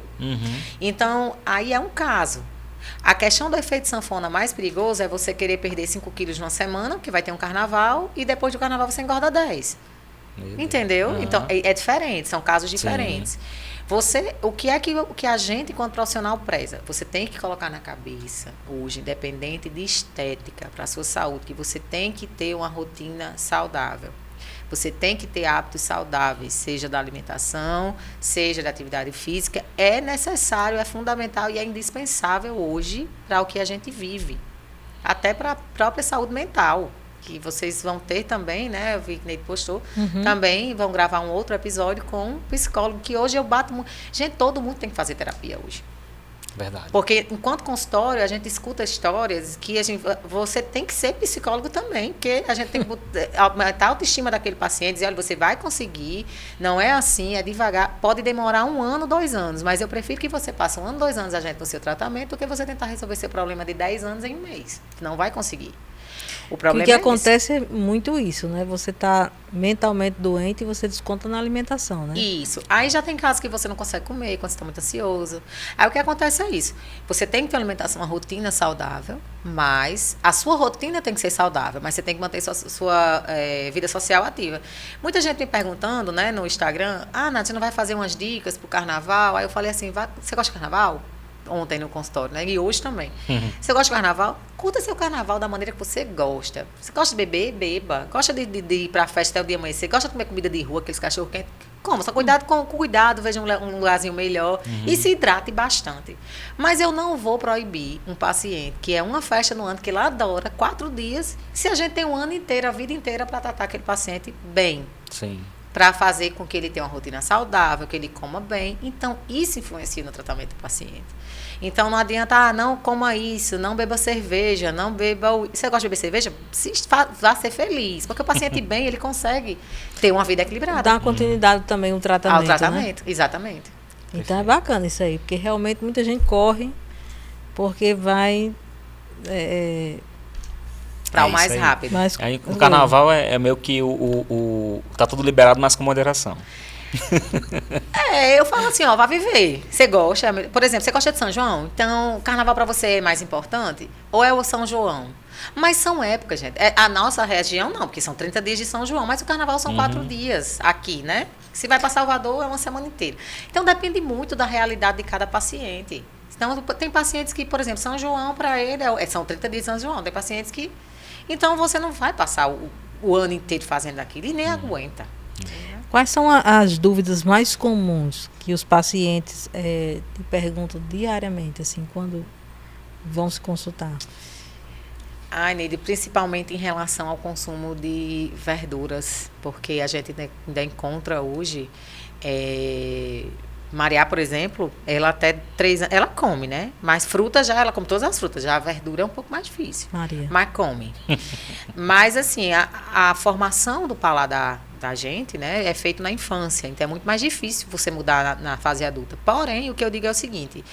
Então, aí é um caso. A questão do efeito sanfona mais perigoso é você querer perder 5 quilos numa semana, que vai ter um carnaval, e depois do carnaval você engorda 10. Entendeu? Então, é diferente, são casos diferentes. O que a gente, enquanto profissional, preza? Você tem que colocar na cabeça, hoje, independente de estética, para a sua saúde, que você tem que ter uma rotina saudável. Você tem que ter hábitos saudáveis, seja da alimentação, seja da atividade física. É necessário, é fundamental e é indispensável hoje para o que a gente vive. Até para a própria saúde mental, que vocês vão ter também, né? Eu vi que Neide postou. Também vão gravar um outro episódio com um psicólogo, que hoje eu bato... Gente, todo mundo tem que fazer terapia hoje. Verdade. Porque, enquanto consultório, a gente escuta histórias que você tem que ser psicólogo também, porque a gente tem que aumentar a autoestima daquele paciente, dizer, olha, você vai conseguir, não é assim, é devagar, pode demorar 1 ano, 2 anos, mas eu prefiro que você passe 1 ano, 2 anos a gente no seu tratamento, do que você tentar resolver seu problema de 10 anos em 1 mês. Não vai conseguir. O O problema que é esse. acontece é muito isso, né? Você está mentalmente doente e você desconta na alimentação, né? Isso. Aí já tem casos que você não consegue comer quando você está muito ansioso. Aí o que acontece é isso. Você tem que ter uma alimentação, uma rotina saudável, mas a sua rotina tem que ser saudável, mas você tem que manter sua vida social ativa. Muita gente me perguntando, né, no Instagram, Nath, você não vai fazer umas dicas pro carnaval? Aí eu falei assim, você gosta de carnaval? Ontem no consultório, né? E hoje também. Você gosta de carnaval? Curta seu carnaval da maneira que você gosta. Você gosta de beber? Beba. Gosta de ir pra festa até o dia amanhecer? Gosta de comer comida de rua, aqueles cachorro quentes? Coma, só cuidado com cuidado, veja um lugarzinho melhor e se hidrate bastante. Mas eu não vou proibir um paciente que é uma festa no ano, que ele adora, 4 dias, se a gente tem um ano inteiro, a vida inteira, para tratar aquele paciente bem. Sim. Para fazer com que ele tenha uma rotina saudável, que ele coma bem. Então, isso influencia no tratamento do paciente. Então, não adianta, não coma isso, não beba cerveja, não beba... Você gosta de beber cerveja? Vá ser feliz. Porque o paciente bem, ele consegue ter uma vida equilibrada. Dá continuidade também ao tratamento, Ao tratamento, né? exatamente. Então é bacana isso aí, porque realmente muita gente corre porque vai... Para o isso mais aí. rápido. mais Aí, o carnaval é meio que tá tudo liberado, mas com moderação. Eu falo assim, vá viver. Você gosta, por exemplo, você gosta de São João? Então, o carnaval para você é mais importante? Ou é o São João? Mas são épocas, gente. A nossa região não, porque são 30 dias de São João, mas o carnaval são 4 dias aqui, né? Se vai para Salvador, é uma semana inteira. Então, depende muito da realidade de cada paciente. Então, tem pacientes que, por exemplo, São João para ele são 30 dias de São João. Tem pacientes que... Então, você não vai passar o ano inteiro fazendo aquilo e nem aguenta. Quais são as dúvidas mais comuns que os pacientes te perguntam diariamente, assim, quando vão se consultar? Neide, principalmente em relação ao consumo de verduras, porque a gente ainda encontra hoje... Maria, por exemplo, ela até 3 anos, ela come, né? Mas fruta ela come todas as frutas, já a verdura é um pouco mais difícil. Maria. Mas come. Mas, assim, a formação do paladar da gente, né, é feito na infância, então é muito mais difícil você mudar na fase adulta. Porém, o que eu digo é o seguinte: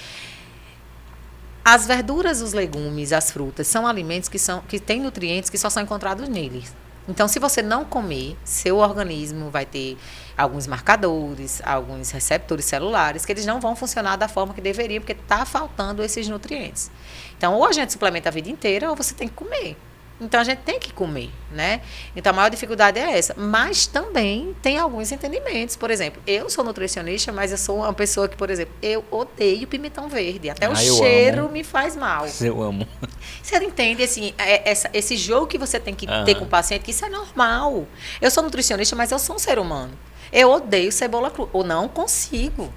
as verduras, os legumes, as frutas são alimentos que têm nutrientes que só são encontrados neles. Então, se você não comer, seu organismo vai ter alguns marcadores, alguns receptores celulares, que eles não vão funcionar da forma que deveriam, porque está faltando esses nutrientes. Então, ou a gente suplementa a vida inteira, ou você tem que comer. Então, a gente tem que comer, né? Então, a maior dificuldade é essa. Mas também tem alguns entendimentos. Por exemplo, eu sou nutricionista, mas eu sou uma pessoa que, por exemplo, eu odeio pimentão verde. Até o cheiro me faz mal. Eu amo. Você entende, assim, esse jogo que você tem que ter com o paciente, que isso é normal. Eu sou nutricionista, mas eu sou um ser humano. Eu odeio cebola crua, ou não consigo.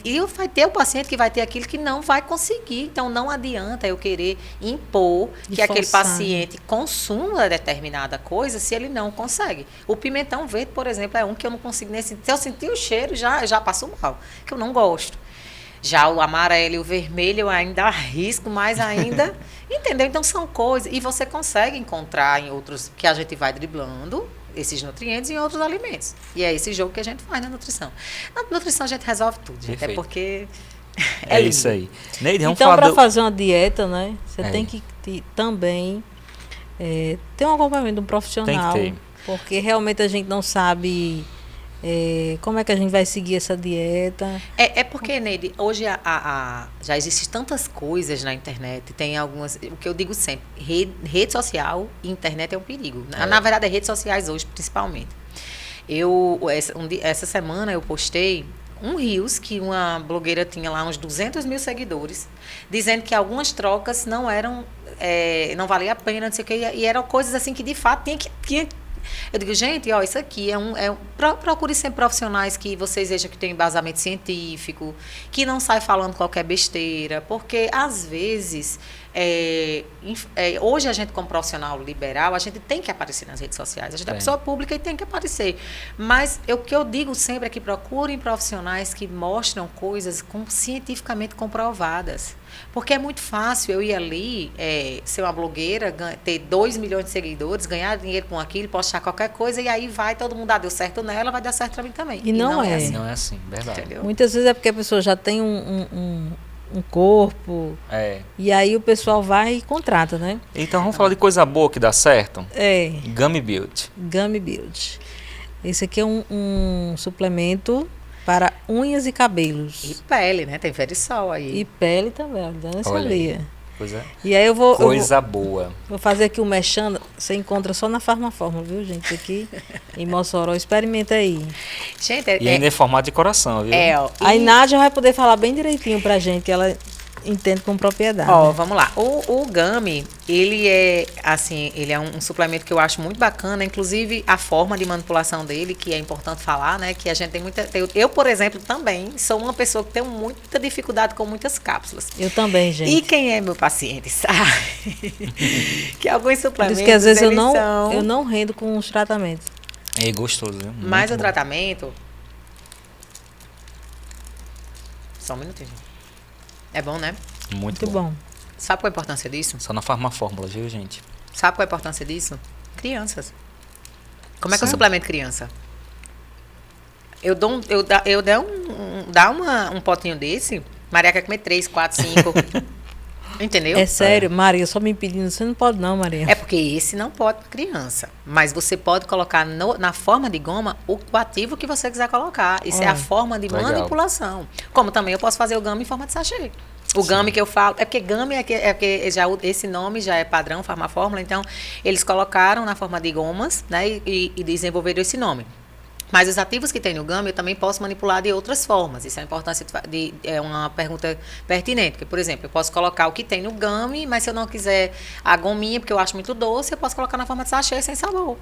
E vai ter o paciente que vai ter aquilo que não vai conseguir. Então, não adianta eu querer impor que aquele paciente consuma determinada coisa se ele não consegue. O pimentão verde, por exemplo, é um que eu não consigo. Se eu sentir o cheiro, já passo mal, que eu não gosto. Já o amarelo e o vermelho eu ainda arrisco, mais ainda. Entendeu? Então, são coisas. E você consegue encontrar em outros que a gente vai driblando esses nutrientes em outros alimentos. E é esse jogo que a gente faz na nutrição. Na nutrição a gente resolve tudo, gente. É porque é isso aí. Neide, vamos então, falar para fazer uma dieta, né? Você tem que também ter um acompanhamento de um profissional. Tem que ter. Porque realmente a gente não sabe como é que a gente vai seguir essa dieta. É porque, Neide, hoje já existem tantas coisas na internet. Tem algumas, o que eu digo sempre, rede social e internet é um perigo. Na verdade, é redes sociais hoje, principalmente. Essa semana eu postei um Reels que uma blogueira tinha lá uns 200 mil seguidores, dizendo que algumas trocas não não valia a pena, não sei o que, e eram coisas assim que de fato tinha. Eu digo, gente, isso aqui procure sempre profissionais que vocês vejam que tem embasamento científico, que não sai falando qualquer besteira, porque às vezes hoje a gente como profissional liberal, a gente tem que aparecer nas redes sociais, a gente é pessoa pública e tem que aparecer, mas o que eu digo sempre é que procurem profissionais que mostram coisas cientificamente comprovadas. Porque é muito fácil eu ir ali, ser uma blogueira, ter 2 milhões de seguidores, ganhar dinheiro com aquilo, postar qualquer coisa, e aí todo mundo deu certo nela, vai dar certo para mim também. E não é. Não é assim, verdade. Entendeu? Muitas vezes é porque a pessoa já tem um corpo. É. E aí o pessoal vai e contrata, né? Então vamos falar de coisa boa que dá certo? É, Gummy Build. Gummy Build. Esse aqui é um suplemento para unhas e cabelos. E pele, né? Tem Verisol aí. E pele também, ó, dando essa Olha aí. lia. Coisa, E aí coisa boa. vou fazer aqui o mexendo. Você encontra só na Farmafórmula, viu, gente? Aqui em Mossoró. Experimenta aí. Gente, E ainda é formato de coração, viu? ó. Aí Nádia vai poder falar bem direitinho pra gente, que ela entende com propriedade. Ó, vamos lá. O Gummy, ele é assim, ele é um suplemento que eu acho muito bacana, inclusive a forma de manipulação dele, que é importante falar, né? Que a gente tem muita. Eu, por exemplo, também sou uma pessoa que tem muita dificuldade com muitas cápsulas. Eu também, gente. E quem é meu paciente sabe que alguns Por suplementos. isso que às vezes eu são... não rendo com os tratamentos. É gostoso, viu? Muito Mas o bom. tratamento. Só um minutinho, gente. É bom, né? Muito Muito bom. Sabe qual é a importância disso? Só na Farmafórmula, viu, gente? Sabe qual é a importância disso? Crianças. Como é que eu Sim. suplemento criança? Eu der um potinho desse, Maria quer comer 3, 4, 5. Entendeu? É sério, Maria, só me pedindo. Você não pode não, Maria. É porque esse não pode para criança. Mas você pode colocar na forma de goma o ativo que você quiser colocar. Isso é a forma de legal. manipulação. Como também eu posso fazer o gummy em forma de sachê. O gummy que eu falo, é porque gummy esse nome já é padrão, Farmafórmula, então eles colocaram na forma de gomas, né, e desenvolveram esse nome. Mas os ativos que tem no gummy eu também posso manipular de outras formas. Isso é a importância é uma pergunta pertinente. Porque, por exemplo, eu posso colocar o que tem no gummy, mas se eu não quiser a gominha, porque eu acho muito doce, eu posso colocar na forma de sachê sem sabor.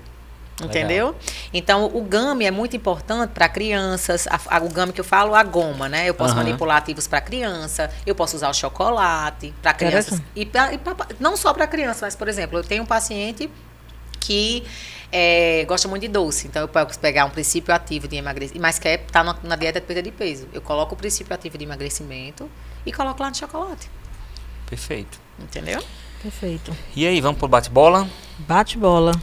Entendeu? Então, o gummy é muito importante para crianças. O gummy que eu falo, a goma, né? Eu posso manipular ativos para criança, eu posso usar o chocolate para crianças. Não só para criança, mas, por exemplo, eu tenho um paciente que gosta muito de doce. Então, eu posso pegar um princípio ativo de emagrecimento, mas quer estar na dieta de perda de peso. Eu coloco o princípio ativo de emagrecimento e coloco lá no chocolate. Perfeito. Entendeu? Perfeito. E aí, vamos pro bate-bola? Bate bola.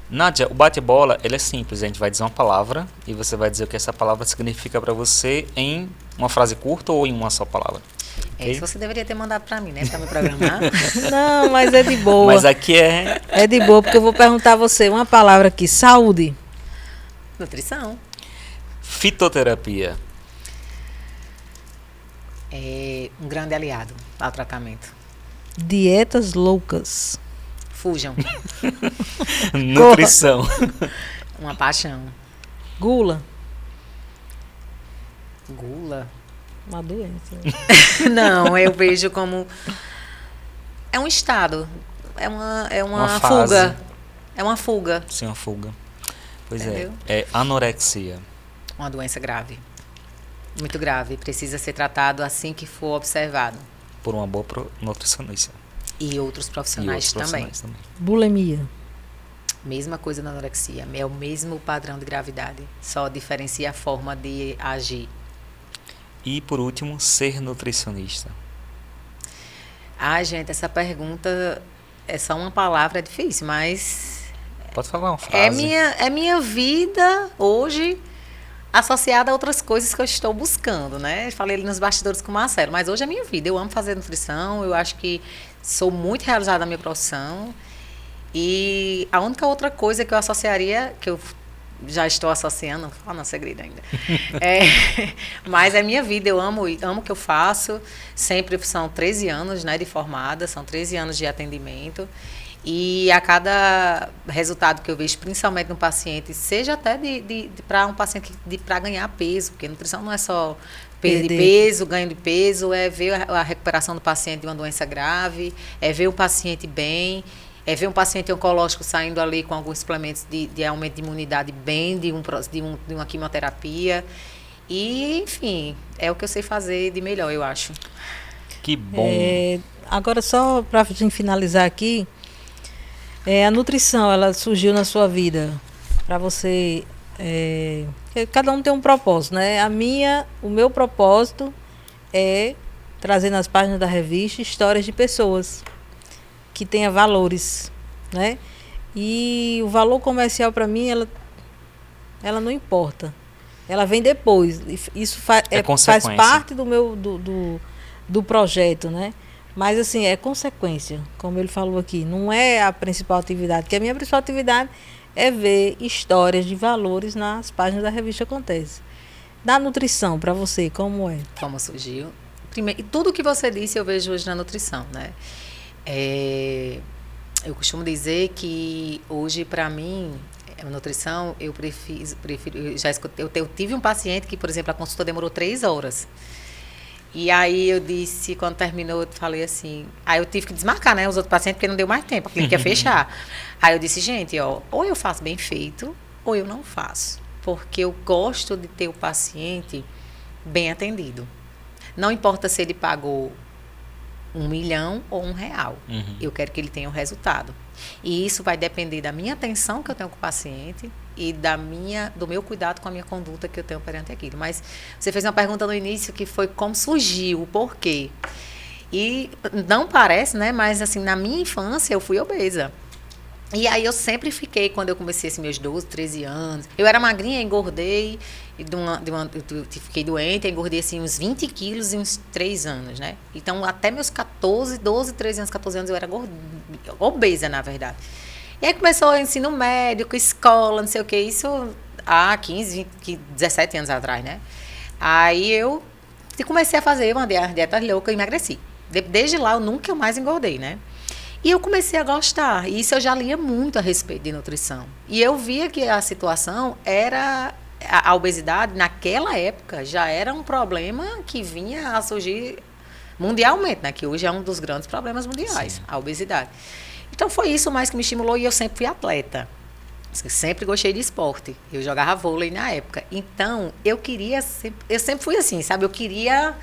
Nádia, o bate-bola, ele é simples. A gente vai dizer uma palavra e você vai dizer o que essa palavra significa para você em uma frase curta ou em uma só palavra. Isso você deveria ter mandado para mim, né? Para me programar. Não, mas é de boa. Mas aqui é É de boa, porque eu vou perguntar a você uma palavra aqui. Saúde. Nutrição. fitoterapia. É um grande aliado ao tratamento. Dietas loucas. Fujam. Nutrição. Uma paixão. Gula. Gula. Uma doença. Não, eu vejo como é um estado, é uma fase. fuga, é uma fuga, Sim, uma fuga. Pois Entendeu? é anorexia. uma doença grave, muito grave, precisa ser tratado assim que for observado. Por uma boa nutricionista. E outros E profissionais, outros profissionais também. Bulimia. Mesma coisa na anorexia, é o mesmo padrão de gravidade, só diferencia a forma de agir. E por último, ser nutricionista. Ah, gente, essa pergunta é só uma palavra, é difícil, mas Pode falar uma frase. é minha vida hoje associada a outras coisas que eu estou buscando, né? Falei ali nos bastidores com o Marcelo, mas hoje é minha vida. Eu amo fazer nutrição, eu acho que sou muito realizada na minha profissão. E a única outra coisa que eu associaria, que eu já estou associando, não é segredo ainda, mas é minha vida, eu amo o que eu faço. Sempre são 13 anos, né, de formada, são 13 anos de atendimento. E a cada resultado que eu vejo, principalmente no paciente, seja até para um paciente para ganhar peso, porque nutrição não é só perda de peso, ganho de peso, é ver a recuperação do paciente de uma doença grave, é ver o paciente bem, é ver um paciente oncológico saindo ali com alguns suplementos de aumento de imunidade bem, de uma quimioterapia. E, enfim, é o que eu sei fazer de melhor, eu acho. Que bom. Agora, só para a gente finalizar aqui, a nutrição, ela surgiu na sua vida para você... cada um tem um propósito, né? O meu propósito é trazer nas páginas da revista histórias de pessoas que tenha valores, né? E o valor comercial para mim, ela não importa. Ela vem depois. Isso faz parte do do projeto, né? Mas, assim, é consequência, como ele falou aqui. Não é a principal atividade, porque a minha principal atividade é ver histórias de valores nas páginas da revista Acontece. Da nutrição, para você, como é? Como surgiu? Primeiro, e tudo que você disse eu vejo hoje na nutrição, né? Eu costumo dizer que hoje, para mim, a nutrição, eu prefiro eu tive um paciente que, por exemplo, a consulta demorou 3 horas. E aí eu disse, quando terminou, eu falei assim, aí eu tive que desmarcar, né, os outros pacientes, porque não deu mais tempo, a clínica ia fechar. Aí eu disse, gente, ó, ou eu faço bem feito, ou eu não faço. Porque eu gosto de ter o paciente bem atendido. Não importa se ele pagou 1 milhão ou R$1. Eu quero que ele tenha o resultado. E isso vai depender da minha atenção que eu tenho com o paciente e do meu cuidado com a minha conduta que eu tenho perante aquilo. Mas você fez uma pergunta no início que foi como surgiu, o porquê. E não parece, né? Mas assim, na minha infância eu fui obesa. E aí eu sempre fiquei, quando eu comecei assim, meus 12, 13 anos, eu era magrinha, engordei, eu fiquei doente, engordei assim uns 20 quilos em uns 3 anos, né? Então até meus 12, 13 anos, 14 anos eu era obesa, na verdade. E aí começou o ensino médio, escola, não sei o que, isso há 15, 20, 17 anos atrás, né? Aí eu comecei a fazer uma dieta louca e emagreci. Desde lá eu nunca mais engordei, né? E eu comecei a gostar. E isso eu já lia muito a respeito de nutrição. E eu via que a situação era... A obesidade, naquela época, já era um problema que vinha a surgir mundialmente, né? Que hoje é um dos grandes problemas mundiais, a obesidade. Então, foi isso mais que me estimulou e eu sempre fui atleta. Eu sempre gostei de esporte. Eu jogava vôlei na época. Então, eu sempre fui assim, sabe? Eu queria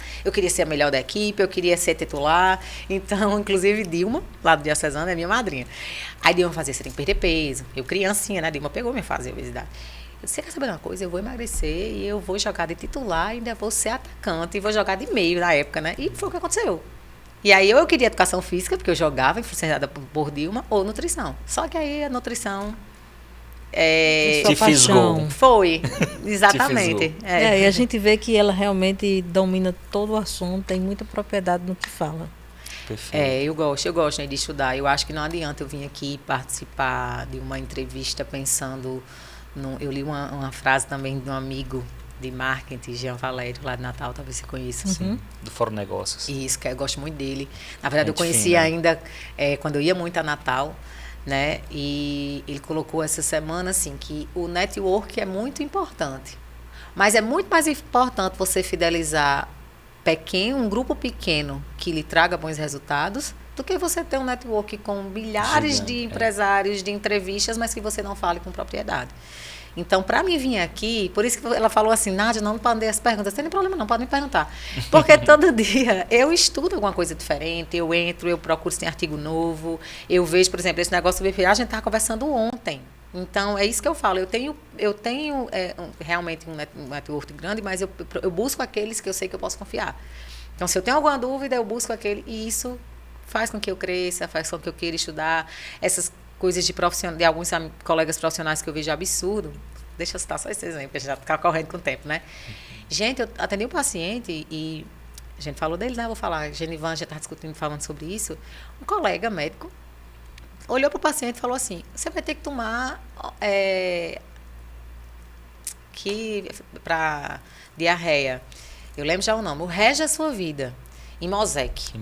ser a melhor da equipe, eu queria ser titular. Então, inclusive, Dilma, lá do Diocesano, é minha madrinha. Aí Dilma fazia, você tem que perder peso. Eu criancinha, né? Dilma pegou minha fase de obesidade. Eu disse, você quer saber de uma coisa? Eu vou emagrecer e eu vou jogar de titular, ainda vou ser atacante e vou jogar de meio na época, né? E foi o que aconteceu. E aí, ou eu queria educação física, porque eu jogava, influenciada por Dilma, ou nutrição. Só que aí a nutrição... Te fisgou. Foi, exatamente. E a gente vê que ela realmente domina todo o assunto, tem muita propriedade no que fala. Perfeito. Eu gosto, né, de estudar. Eu acho que não adianta eu vir aqui participar de uma entrevista pensando... Eu li uma frase também de um amigo de marketing, Jean Valério, lá de Natal, talvez você conheça. Sim, do Fórum Negócios. Isso, que eu gosto muito dele. Na verdade, eu conheci ainda quando eu ia muito a Natal, né? E ele colocou essa semana assim que o network é muito importante, mas é muito mais importante você fidelizar um grupo pequeno que lhe traga bons resultados do que você ter um network com milhares de empresários, de entrevistas, mas que você não fale com propriedade. Então, para mim vir aqui, por isso que ela falou assim, Nádia, não mandei as perguntas. Não tem problema não, pode me perguntar. Porque todo dia eu estudo alguma coisa diferente, eu entro, eu procuro se tem artigo novo, eu vejo, por exemplo, esse negócio do BPA, a gente estava conversando ontem. Então, é isso que eu falo. Eu tenho realmente um network grande, mas eu busco aqueles que eu sei que eu posso confiar. Então, se eu tenho alguma dúvida, eu busco aquele, e isso faz com que eu cresça, faz com que eu queira estudar essas coisas de alguns colegas profissionais que eu vejo absurdo. Deixa eu citar só esse exemplo, já ficar correndo com o tempo, né? Gente, eu atendi um paciente e a gente falou dele, né? Eu vou falar, Genivan já está discutindo, falando sobre isso. Um colega médico olhou para o paciente e falou assim, você vai ter que tomar para diarreia. Eu lembro já o nome, o resto da sua vida. Imosec.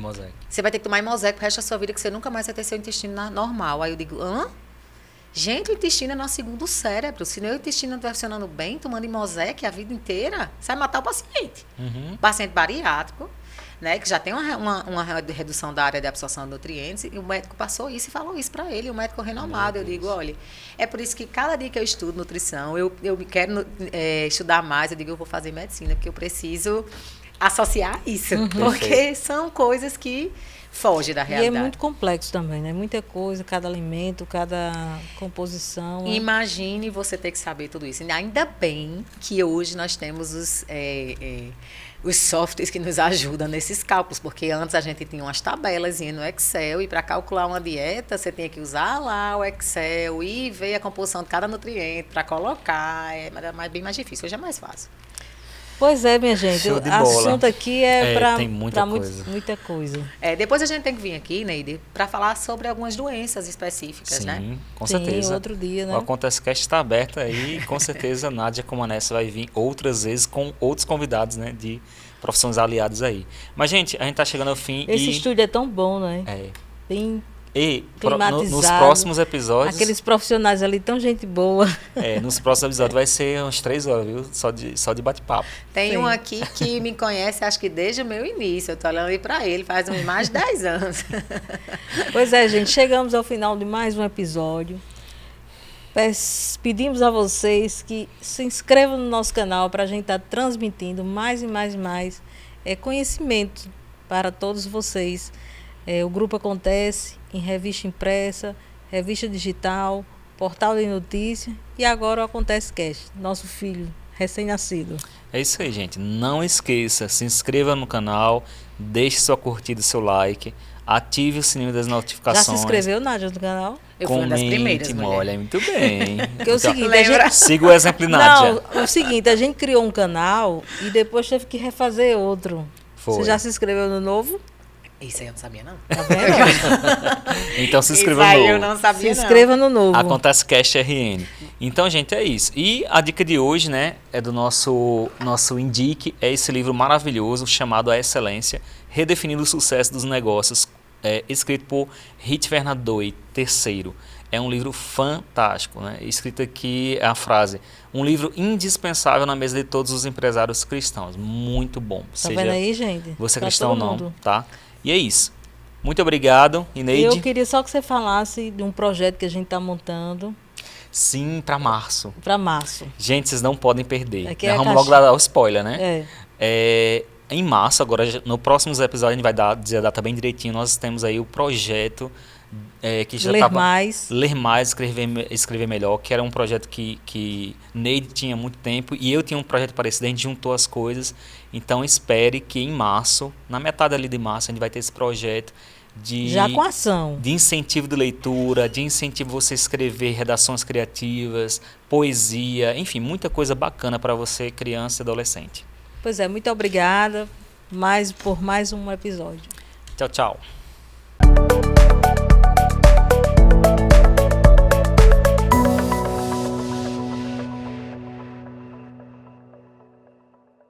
Você vai ter que tomar Imosec pro resto da sua vida, que você nunca mais vai ter seu intestino normal. Aí eu digo, hã? Gente, o intestino é nosso segundo cérebro. Se o intestino não está funcionando bem, tomando Imosec a vida inteira, você vai matar o paciente. Paciente bariátrico, né, que já tem uma redução da área de absorção de nutrientes, e o médico passou isso e falou isso para ele, o médico renomado. Eu digo, olha, é por isso que cada dia que eu estudo nutrição, eu quero estudar mais, eu digo, eu vou fazer medicina, porque eu preciso associar isso, porque são coisas que fogem da realidade. E é muito complexo também, né? Muita coisa, cada alimento, cada composição. Imagine você ter que saber tudo isso. E ainda bem que hoje nós temos os softwares que nos ajudam nesses cálculos, porque antes a gente tinha umas tabelas no Excel, e para calcular uma dieta, você tinha que usar lá o Excel e ver a composição de cada nutriente para colocar. Era bem mais difícil, hoje é mais fácil. Pois é, minha gente. Show de O bola. assunto aqui é para tem muita coisa. muita coisa. Depois a gente tem que vir aqui, Neide, para falar sobre algumas doenças específicas, né? Sim, com Sim, certeza. outro dia, né? O AconteceCast está aberto aí e com certeza Nádia Comanessa vai vir outras vezes com outros convidados, né, de profissões aliadas aí. Mas, gente, a gente tá chegando ao fim Esse estúdio é tão bom, né? Bem nos climatizado. próximos episódios... Aqueles profissionais ali, tão gente boa. Nos próximos episódios vai ser uns 3 horas, viu? Só de bate-papo. Tem Sim. um aqui que me conhece, acho que desde o meu início. Eu tô olhando ali para ele, faz mais de 10 anos. Pois é, gente, chegamos ao final de mais um episódio. Pedimos a vocês que se inscrevam no nosso canal para a gente estar transmitindo mais e mais e mais conhecimento para todos vocês. O grupo acontece em revista impressa, revista digital, portal de notícias e agora o AconteceCast, nosso filho recém-nascido. É isso aí, gente. Não esqueça, se inscreva no canal, deixe sua curtida, seu like, ative o sininho das notificações. Já se inscreveu, Nádia, no canal? Eu fui uma das primeiras, mulher. Olha, muito bem. Porque é o seguinte, Lembra? Siga o exemplo de Nádia. Não, o seguinte, a gente criou um canal e depois teve que refazer outro. Foi. Você já se inscreveu no novo? Isso aí eu não sabia, não. Tá vendo? Então se inscreva Isso aí no eu não sabia, Se inscreva no novo. AconteceCast RN. Então, gente, é isso. E a dica de hoje, né, é do nosso Indique, é esse livro maravilhoso chamado A Excelência, Redefinindo o Sucesso dos Negócios, escrito por Rich Vernadoi III. É um livro fantástico, né? Escrito aqui a frase: um livro indispensável na mesa de todos os empresários cristãos. Muito bom. Tá vendo aí, gente? Você Pra cristão ou todo não, mundo. tá? E é isso. Muito obrigado, Ineide. Eu queria só que você falasse de um projeto que a gente está montando Sim, para março. para março. Gente, vocês não podem perder. Aqui é a Vamos caixa- logo dar o spoiler, né? É. Em março, agora no próximos episódios a gente vai dizer a data bem direitinho. Nós temos aí o projeto que já Ler estava... mais. Ler mais, escrever melhor, que era um projeto que Neide tinha muito tempo e eu tinha um projeto parecido, a gente juntou as coisas. Então espere que em março, na metade ali de março, a gente vai ter esse projeto Já com ação. de incentivo de leitura, de incentivo você escrever redações criativas, poesia, enfim, muita coisa bacana para você, criança e adolescente. Pois é, muito obrigada por mais um episódio. Tchau, tchau.